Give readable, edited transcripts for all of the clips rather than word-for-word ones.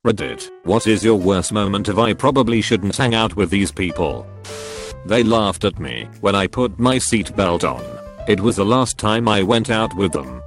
Reddit, what is your worst moment of I probably shouldn't hang out with these people? They laughed at me when I put my seatbelt on. It was the last time I went out with them.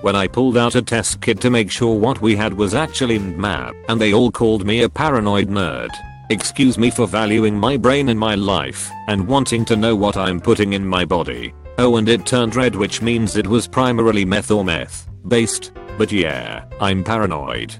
When I pulled out a test kit to make sure what we had was actually map, and they all called me a paranoid nerd. Excuse me for valuing my brain in my life and wanting to know what I'm putting in my body. Oh, and it turned red, which means it was primarily meth or meth based, but yeah, I'm paranoid.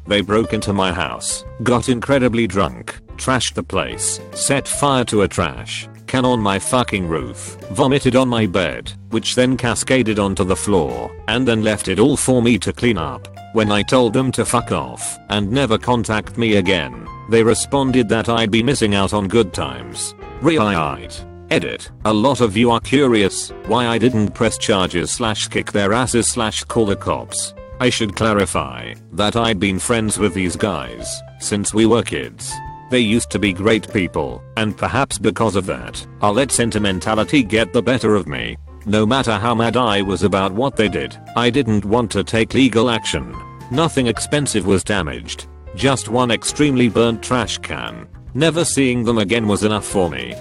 They broke into my house, got incredibly drunk, trashed the place, set fire to a trash can on my fucking roof, vomited on my bed, which then cascaded onto the floor, and then left it all for me to clean up. When I told them to fuck off and never contact me again, they responded that I'd be missing out on good times. Right. Edit. A lot of you are curious why I didn't press charges / kick their asses / call the cops. I should clarify that I'd been friends with these guys since we were kids. They used to be great people, and perhaps because of that, I'll let sentimentality get the better of me. No matter how mad I was about what they did, I didn't want to take legal action. Nothing expensive was damaged. Just one extremely burnt trash can. Never seeing them again was enough for me.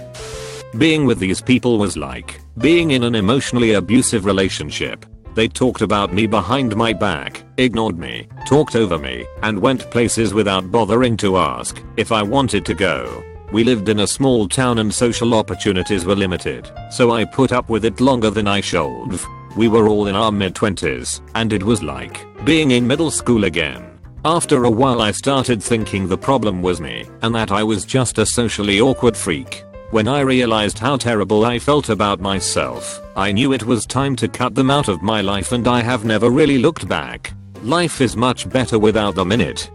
Being with these people was like being in an emotionally abusive relationship. They talked about me behind my back, ignored me, talked over me, and went places without bothering to ask if I wanted to go. We lived in a small town and social opportunities were limited, so I put up with it longer than I should. We were all in our mid-20s, and it was like being in middle school again. After a while I started thinking the problem was me, and that I was just a socially awkward freak. When I realized how terrible I felt about myself, I knew it was time to cut them out of my life, and I have never really looked back. Life is much better without them in it.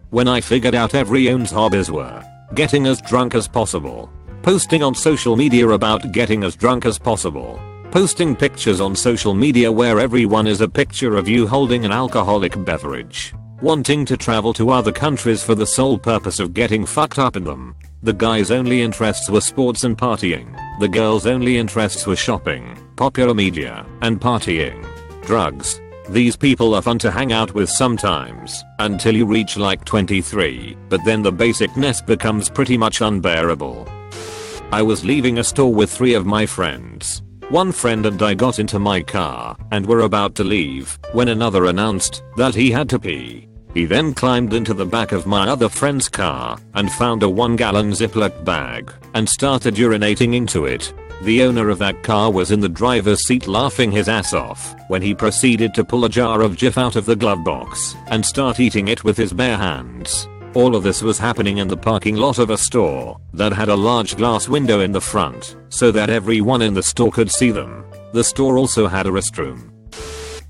When I figured out everyone's hobbies were getting as drunk as possible, posting on social media about getting as drunk as possible, posting pictures on social media where everyone is a picture of you holding an alcoholic beverage, wanting to travel to other countries for the sole purpose of getting fucked up in them. The guys' only interests were sports and partying. The girls' only interests were shopping, popular media, and partying. Drugs. These people are fun to hang out with sometimes, until you reach like 23, but then the basicness becomes pretty much unbearable. I was leaving a store with 3 of my friends. One friend and I got into my car and were about to leave when another announced that he had to pee. He then climbed into the back of my other friend's car and found a 1-gallon Ziploc bag and started urinating into it. The owner of that car was in the driver's seat laughing his ass off when he proceeded to pull a jar of Jif out of the glove box and start eating it with his bare hands. All of this was happening in the parking lot of a store that had a large glass window in the front so that everyone in the store could see them. The store also had a restroom.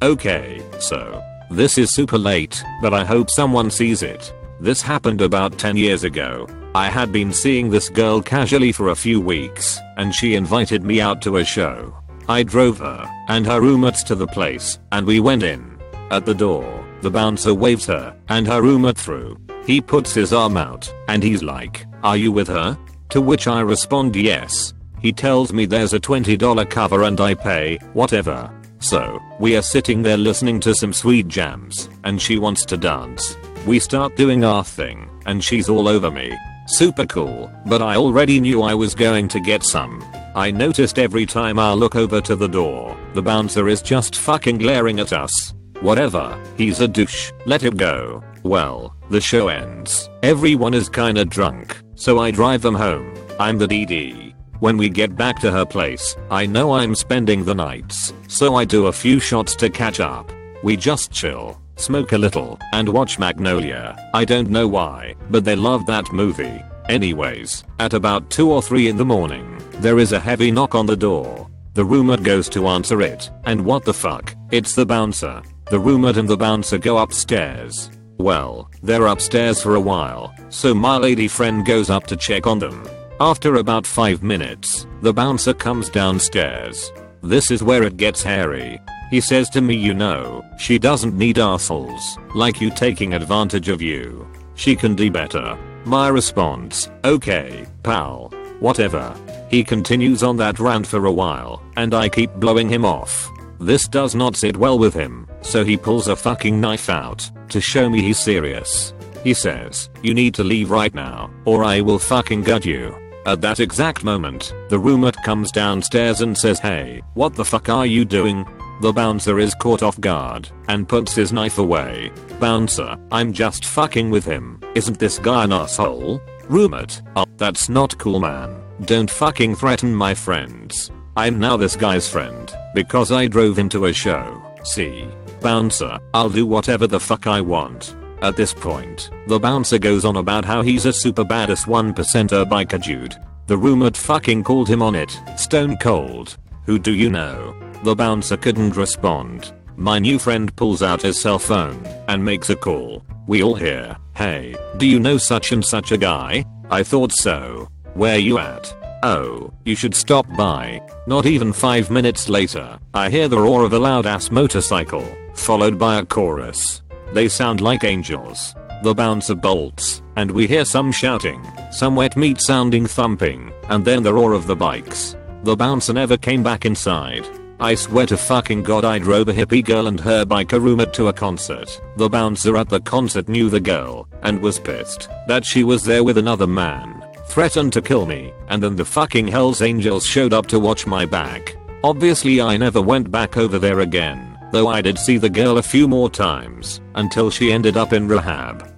Okay, so this is super late, but I hope someone sees it. This happened about 10 years ago. I had been seeing this girl casually for a few weeks, and she invited me out to a show. I drove her and her roommates to the place, and we went in. At the door, the bouncer waved her and her roommate through. He puts his arm out, and he's like, "Are you with her?" To which I respond yes. He tells me there's a $20 cover and I pay whatever. So, we are sitting there listening to some sweet jams, and she wants to dance. We start doing our thing, and she's all over me. Super cool, but I already knew I was going to get some. I noticed every time I look over to the door, the bouncer is just fucking glaring at us. Whatever, he's a douche, let it go. Well, the show ends. Everyone is kinda drunk, so I drive them home. I'm the DD. When we get back to her place, I know I'm spending the nights, so I do a few shots to catch up. We just chill, smoke a little, and watch Magnolia. I don't know why, but they love that movie. Anyways, at about 2 or 3 in the morning, there is a heavy knock on the door. The roommate goes to answer it, and what the fuck, it's the bouncer. The roommate and the bouncer go upstairs. Well, they're upstairs for a while, so my lady friend goes up to check on them. After about 5 minutes, the bouncer comes downstairs. This is where it gets hairy. He says to me, "You know, she doesn't need assholes like you taking advantage of you. She can do better." My response, "Okay, pal, whatever." He continues on that rant for a while, and I keep blowing him off. This does not sit well with him, So he pulls a fucking knife out to show me he's serious. He says, "You need to leave right now or I will fucking gut you." At that exact moment, the roommate comes downstairs and says, "Hey, what the fuck are you doing?" The bouncer is caught off guard and puts his knife away. Bouncer, "I'm just fucking with him. Isn't this guy an asshole?" Roommate, "Oh, that's not cool, man. Don't fucking threaten my friends. I'm now this guy's friend because I drove him to a show. See?" Bouncer, "I'll do whatever the fuck I want." At this point, the bouncer goes on about how he's a super badass 1%er biker dude. The roommate fucking called him on it, stone cold. "Who do you know?" The bouncer couldn't respond. My new friend pulls out his cell phone and makes a call. We all hear, "Hey, do you know such and such a guy?" "I thought so. Where you at?" "Oh, you should stop by." Not even 5 minutes later, I hear the roar of a loud ass motorcycle, followed by a chorus. They sound like angels. The bouncer bolts, and we hear some shouting, some wet meat sounding thumping, and then the roar of the bikes. The bouncer never came back inside. I swear to fucking god I drove a hippie girl and her biker roommate to a concert. The bouncer at the concert knew the girl, and was pissed that she was there with another man. Threatened to kill me, and then the fucking Hells Angels showed up to watch my back. Obviously I never went back over there again. Though I did see the girl a few more times, until she ended up in rehab.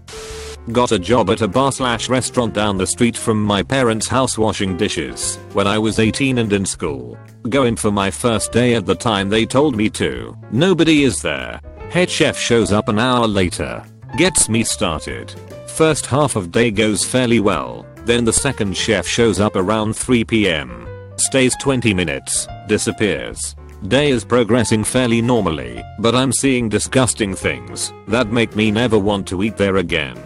Got a job at a bar/restaurant down the street from my parents' house washing dishes when I was 18 and in school. Going for my first day at the time they told me to. Nobody is there. Head chef shows up an hour later. Gets me started. First half of day goes fairly well, then the second chef shows up around 3 PM. Stays 20 minutes, disappears. Day is progressing fairly normally, but I'm seeing disgusting things that make me never want to eat there again.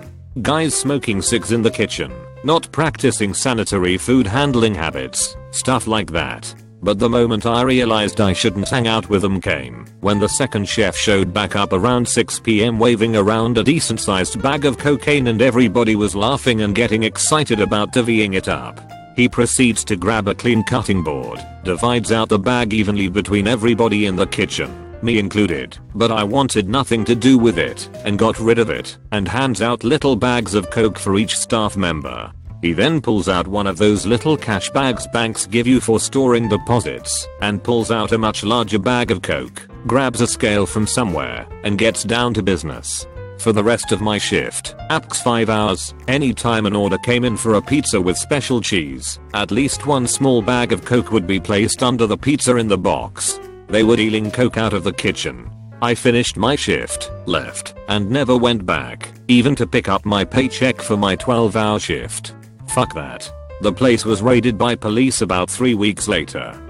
Guys smoking cigs in the kitchen, not practicing sanitary food handling habits, stuff like that. But the moment I realized I shouldn't hang out with them came when the second chef showed back up around 6 PM waving around a decent sized bag of cocaine and everybody was laughing and getting excited about divvying it up. He proceeds to grab a clean cutting board, divides out the bag evenly between everybody in the kitchen, me included, but I wanted nothing to do with it, and got rid of it, and hands out little bags of coke for each staff member. He then pulls out one of those little cash bags banks give you for storing deposits, and pulls out a much larger bag of coke, grabs a scale from somewhere, and gets down to business. For the rest of my shift, approx 5 hours, anytime an order came in for a pizza with special cheese, at least one small bag of coke would be placed under the pizza in the box. They were dealing coke out of the kitchen. I finished my shift, left, and never went back, even to pick up my paycheck for my 12-hour shift. Fuck that. The place was raided by police about 3 weeks later.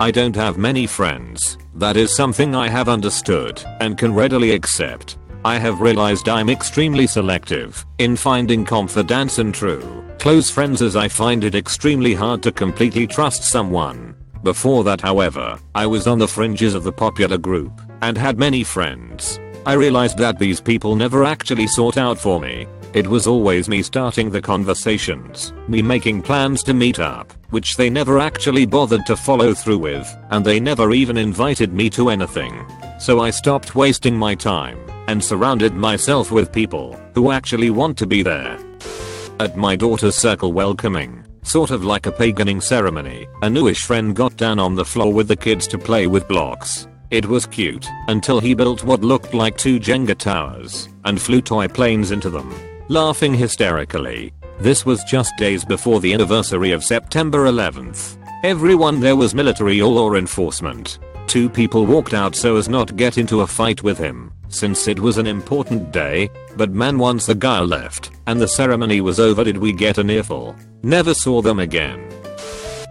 I don't have many friends. That is something I have understood and can readily accept. I have realized I'm extremely selective in finding confidence and true, close friends as I find it extremely hard to completely trust someone. Before that, however, I was on the fringes of the popular group and had many friends. I realized that these people never actually sought out for me. It was always me starting the conversations, me making plans to meet up, which they never actually bothered to follow through with, and they never even invited me to anything. So I stopped wasting my time and surrounded myself with people who actually want to be there. At my daughter's circle welcoming, sort of like a paganising ceremony, a newish friend got down on the floor with the kids to play with blocks. It was cute until he built what looked like 2 Jenga towers and flew toy planes into them, laughing hysterically. This was just days before the anniversary of September 11th. Everyone there was military or law enforcement. 2 people walked out so as not get into a fight with him, since it was an important day, but man, once the guy left and the ceremony was over, did we get an earful. Never saw them again.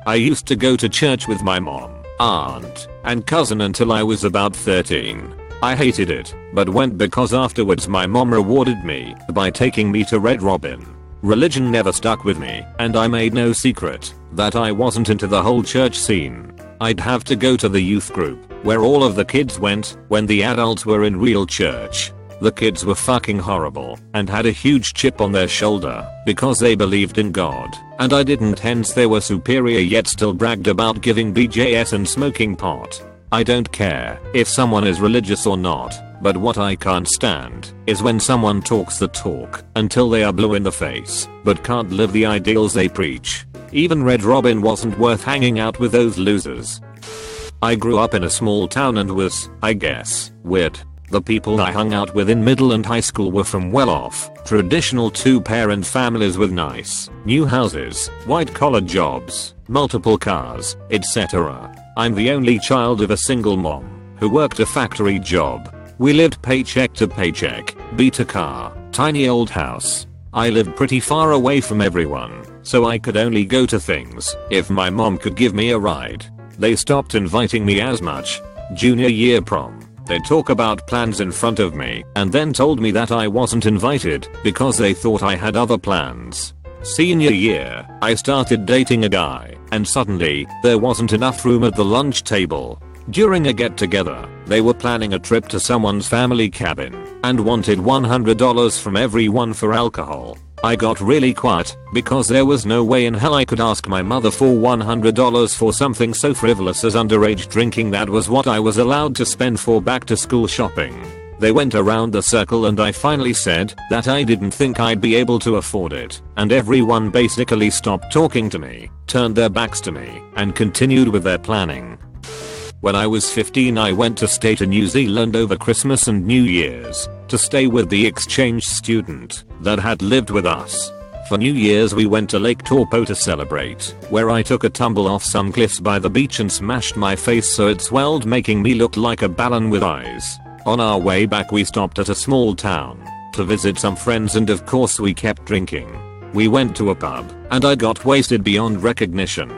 I used to go to church with my mom, aunt, and cousin until I was about 13. I hated it, but went because afterwards my mom rewarded me by taking me to Red Robin. Religion never stuck with me, and I made no secret that I wasn't into the whole church scene. I'd have to go to the youth group, where all of the kids went when the adults were in real church. The kids were fucking horrible and had a huge chip on their shoulder because they believed in God, and I didn't, hence they were superior yet still bragged about giving BJS and smoking pot. I don't care if someone is religious or not, but what I can't stand is when someone talks the talk until they are blue in the face, but can't live the ideals they preach. Even Red Robin wasn't worth hanging out with those losers. I grew up in a small town and was, I guess, weird. The people I hung out with in middle and high school were from well-off, traditional two-parent families with nice, new houses, white-collar jobs, multiple cars, etc. I'm the only child of a single mom, who worked a factory job. We lived paycheck to paycheck, beat a car, tiny old house. I lived pretty far away from everyone, so I could only go to things if my mom could give me a ride. They stopped inviting me as much. Junior year prom. They'd talk about plans in front of me and then told me that I wasn't invited because they thought I had other plans. Senior year, I started dating a guy and suddenly there wasn't enough room at the lunch table. During a get-together, they were planning a trip to someone's family cabin and wanted $100 from everyone for alcohol. I got really quiet because there was no way in hell I could ask my mother for $100 for something so frivolous as underage drinking. That was what I was allowed to spend for back to school shopping. They went around the circle and I finally said that I didn't think I'd be able to afford it, and everyone basically stopped talking to me, turned their backs to me, and continued with their planning. When I was 15 I went to stay to New Zealand over Christmas and New Year's to stay with the exchange student that had lived with us. For New Year's we went to Lake Taupo to celebrate, where I took a tumble off some cliffs by the beach and smashed my face so it swelled, making me look like a balloon with eyes. On our way back we stopped at a small town to visit some friends and of course we kept drinking. We went to a pub and I got wasted beyond recognition.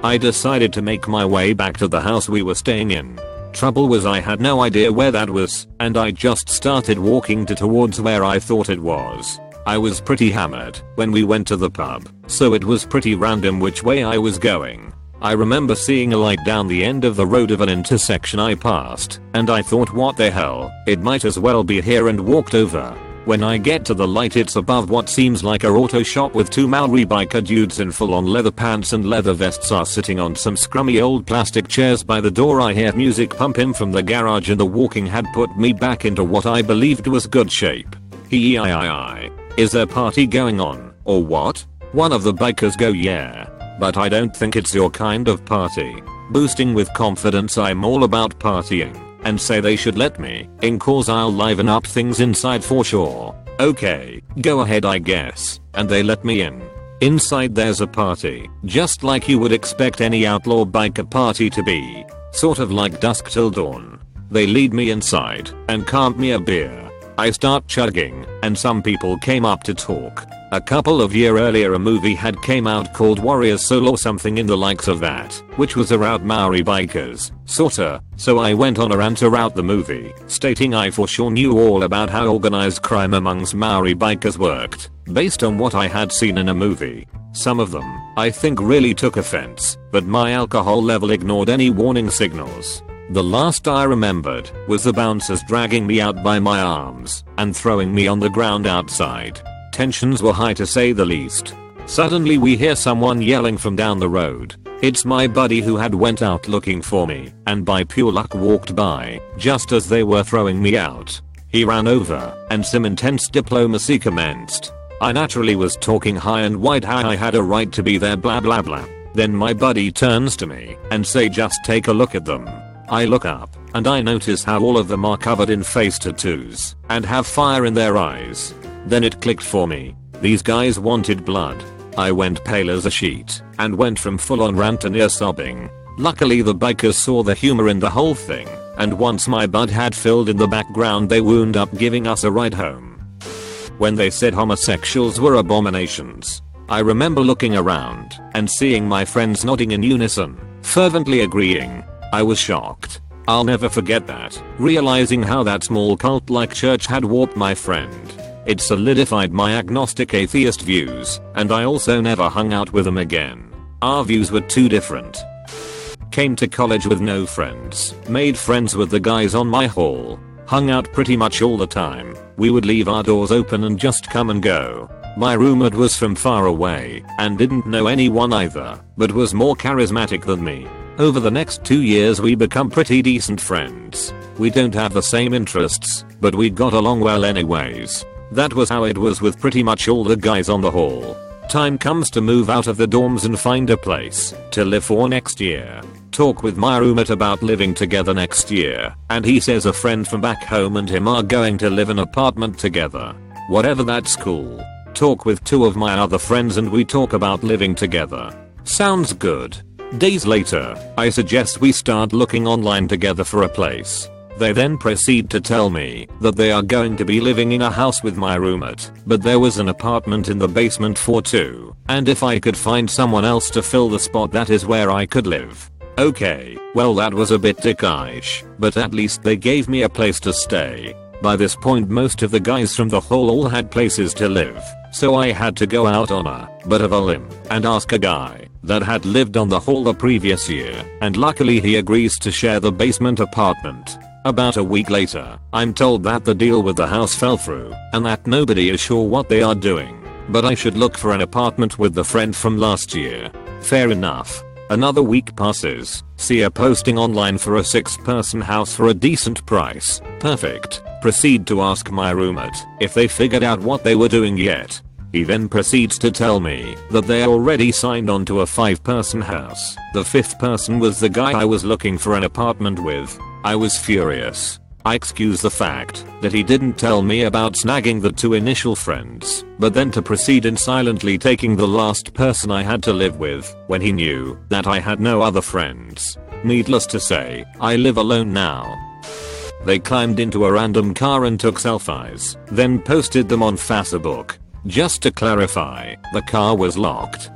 I decided to make my way back to the house we were staying in. Trouble was I had no idea where that was, and I just started walking towards where I thought it was. I was pretty hammered when we went to the pub, so it was pretty random which way I was going. I remember seeing a light down the end of the road of an intersection I passed, and I thought what the hell, it might as well be here, and walked over. When I get to the light it's above what seems like a auto shop with two Maori biker dudes in full on leather pants and leather vests are sitting on some scrummy old plastic chairs by the door. I hear music pumping from the garage and the walking had put me back into what I believed was good shape. Is there party going on, or what? One of the bikers go, yeah, but I don't think it's your kind of party. Boosting with confidence I'm all about partying, and say they should let me in cause I'll liven up things inside for sure. Okay, go ahead I guess, and they let me in. Inside there's a party, just like you would expect any outlaw biker party to be. Sort of like dusk till dawn. They lead me inside and can't me a beer. I start chugging, and some people came up to talk. A couple of years earlier a movie had came out called Warriors Soul or something in the likes of that, which was about Maori bikers, sorta, so I went on a rant about the movie, stating I for sure knew all about how organized crime amongst Maori bikers worked, based on what I had seen in a movie. Some of them, I think, really took offense, but my alcohol level ignored any warning signals. The last I remembered was the bouncers dragging me out by my arms and throwing me on the ground outside. Tensions were high to say the least. Suddenly we hear someone yelling from down the road. It's my buddy who had went out looking for me and by pure luck walked by just as they were throwing me out. He ran over and some intense diplomacy commenced. I naturally was talking high and wide how I had a right to be there blah blah blah. Then my buddy turns to me and say just take a look at them. I look up and I notice how all of them are covered in face tattoos and have fire in their eyes. Then it clicked for me. These guys wanted blood. I went pale as a sheet and went from full on rant to near sobbing. Luckily the bikers saw the humor in the whole thing, and once my bud had filled in the background they wound up giving us a ride home. When they said homosexuals were abominations, I remember looking around and seeing my friends nodding in unison, fervently agreeing. I was shocked. I'll never forget that, realizing how that small cult-like church had warped my friend. It solidified my agnostic atheist views, and I also never hung out with them again. Our views were too different. Came to college with no friends, made friends with the guys on my hall, hung out pretty much all the time. We would leave our doors open and just come and go. My roommate was from far away and didn't know anyone either, but was more charismatic than me. Over the next 2 years we become pretty decent friends. We don't have the same interests, but we got along well anyways. That was how it was with pretty much all the guys on the hall. Time comes to move out of the dorms and find a place to live for next year. Talk with my roommate about living together next year, and he says a friend from back home and him are going to live in an apartment together. Whatever, that's cool. Talk with 2 of my other friends and we talk about living together. Sounds good. Days later, I suggest we start looking online together for a place. They then proceed to tell me that they are going to be living in a house with my roommate, but there was an apartment in the basement for 2, and if I could find someone else to fill the spot, that is where I could live. Okay, well that was a bit dickish, but at least they gave me a place to stay. By this point most of the guys from the hall all had places to live, so I had to go out on a bit of a limb and ask a guy that had lived on the hall the previous year, and luckily he agrees to share the basement apartment. About a week later, I'm told that the deal with the house fell through and that nobody is sure what they are doing, but I should look for an apartment with the friend from last year. Fair enough. Another week passes, see a posting online for a 6-person house for a decent price. Perfect. Proceed to ask my roommate if they figured out what they were doing yet. He then proceeds to tell me that they already signed on to a 5-person house. The 5th person was the guy I was looking for an apartment with. I was furious. I excuse the fact that he didn't tell me about snagging the 2 initial friends, but then to proceed in silently taking the last person I had to live with when he knew that I had no other friends. Needless to say, I live alone now. They climbed into a random car and took selfies, then posted them on Facebook. Just to clarify, the car was locked.